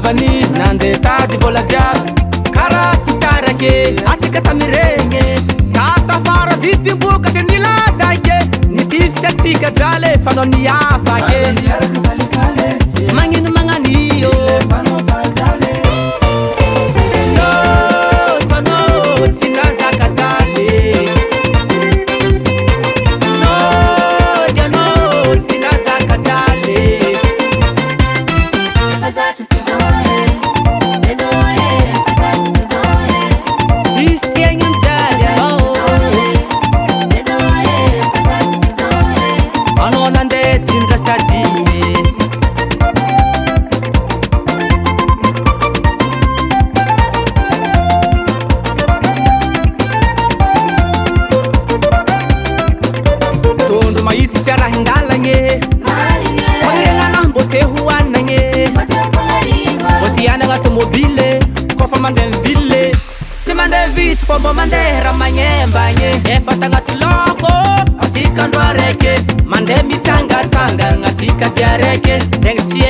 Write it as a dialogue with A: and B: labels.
A: ambany nandeha tady vola jiaby karaha tsy sarake asika tamiregny tatafara vitim-bokatry ny latsake nidifika atsika drale fanao niafake magnino magnanio sanao tsy nazaka jaly dianao tsy nazaka jaly
B: Zatra Saison
A: tsisy tiagny amy jaly anao nandeha tsindra sadiny tondro mahitsy tsy arahin-dalagny magniregnanahy mbô te hoanagny mbô ty anagna tomobile kofa mandeha miville tsy mandeha vity fô mbô mandeha raha magnembagny efa tagnaty loko atsika andro araiky mandeha mitsangatsangagna atsika ty araiky zegny tsy